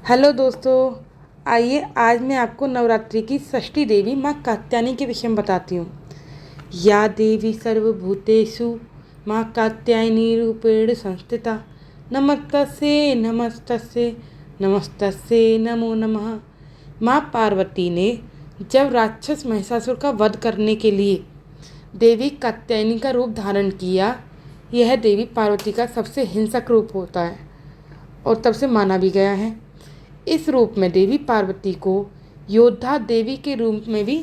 Hello दोस्तों। आइए आज मैं आपको नवरात्रि की षष्ठी देवी माँ कात्यायनी के विषय में बताती हूँ। या देवी सर्वभूतेषु माँ कात्यायनी रूपेण संस्थिता नमस्तस्यै नमस्तस्यै नमस्तस्यै नमो नमः। माँ पार्वती ने जब राक्षस महिषासुर का वध करने के लिए देवी कात्यायनी का रूप धारण किया, यह देवी पार्वती का सबसे हिंसक रूप होता है और तब से माना भी गया है। इस रूप में देवी पार्वती को योद्धा देवी के रूप में भी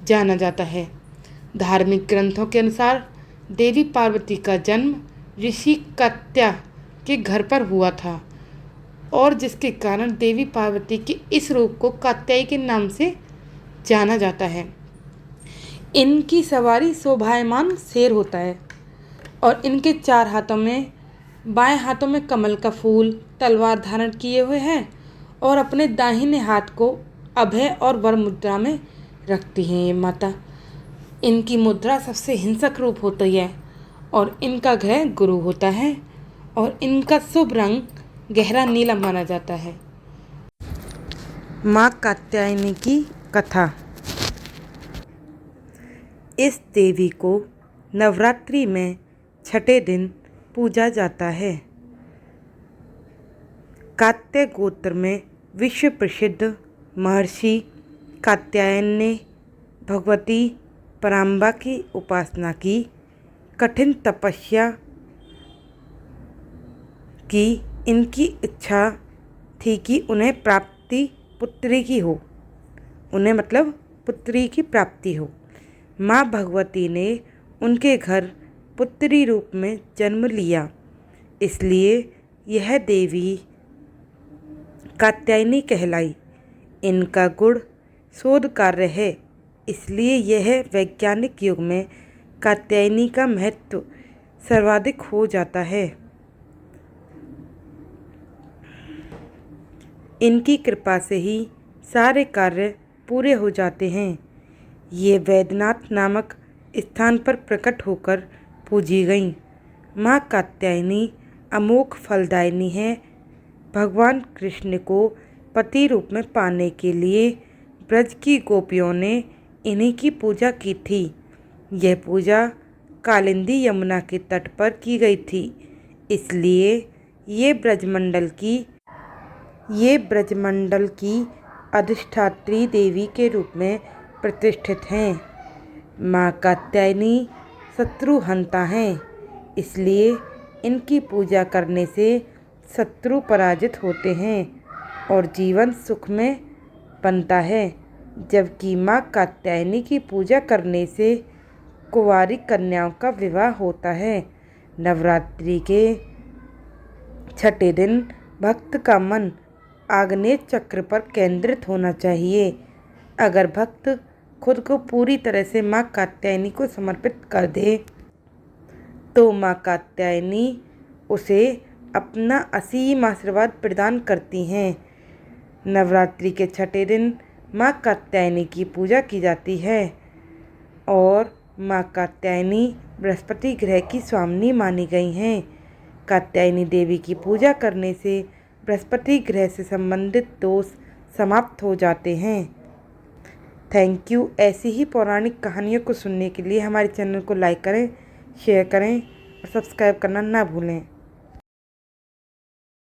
जाना जाता है। धार्मिक ग्रंथों के अनुसार देवी पार्वती का जन्म ऋषि कात्या के घर पर हुआ था और जिसके कारण देवी पार्वती के इस रूप को कात्यायनी के नाम से जाना जाता है। इनकी सवारी शोभायमान शेर होता है और इनके चार हाथों में, बाएं हाथों में कमल का फूल तलवार धारण किए हुए हैं और अपने दाहिने हाथ को अभय और वर मुद्रा में रखती हैं ये माता। इनकी मुद्रा सबसे हिंसक रूप होती है और इनका ग्रह गुरु होता है और इनका शुभ रंग गहरा नीला माना जाता है। माँ कात्यायनी की कथा। इस देवी को नवरात्रि में छठे दिन पूजा जाता है। कात्य गोत्र में विश्व प्रसिद्ध महर्षि कात्यायन ने भगवती पराम्बा की उपासना की, कठिन तपस्या की। इनकी इच्छा थी कि उन्हें पुत्री की प्राप्ति हो। माँ भगवती ने उनके घर पुत्री रूप में जन्म लिया, इसलिए यह देवी कात्यायनी कहलाई। इनका गुण शोध कार्य है, इसलिए यह वैज्ञानिक युग में कात्यायनी का महत्व सर्वाधिक हो जाता है। इनकी कृपा से ही सारे कार्य पूरे हो जाते हैं। ये वैद्यनाथ नामक स्थान पर प्रकट होकर पूजी गईं। माँ कात्यायनी अमोघ फलदायिनी है। भगवान कृष्ण को पति रूप में पाने के लिए ब्रज की गोपियों ने इन्हीं की पूजा की थी। यह पूजा कालिंदी यमुना के तट पर की गई थी, इसलिए ये ब्रजमंडल की अधिष्ठात्री देवी के रूप में प्रतिष्ठित हैं। माँ कात्यायनी शत्रुहंता हैं, इसलिए इनकी पूजा करने से शत्रु पराजित होते हैं और जीवन सुख में बनता है। जबकि माँ कात्यायनी की पूजा करने से कुंवारी कन्याओं का विवाह होता है। नवरात्रि के छठे दिन भक्त का मन आग्नेय चक्र पर केंद्रित होना चाहिए। अगर भक्त खुद को पूरी तरह से माँ कात्यायनी को समर्पित कर दे तो माँ कात्यायनी उसे अपना असीम आशीर्वाद प्रदान करती हैं। नवरात्रि के छठे दिन माँ कात्यायनी की पूजा की जाती है और माँ कात्यायनी बृहस्पति ग्रह की स्वामिनी मानी गई हैं। कात्यायनी देवी की पूजा करने से बृहस्पति ग्रह से संबंधित दोष समाप्त हो जाते हैं। Thank you. ऐसी ही पौराणिक कहानियों को सुनने के लिए हमारे चैनल को लाइक करें, शेयर करें और सब्सक्राइब करना ना भूलें।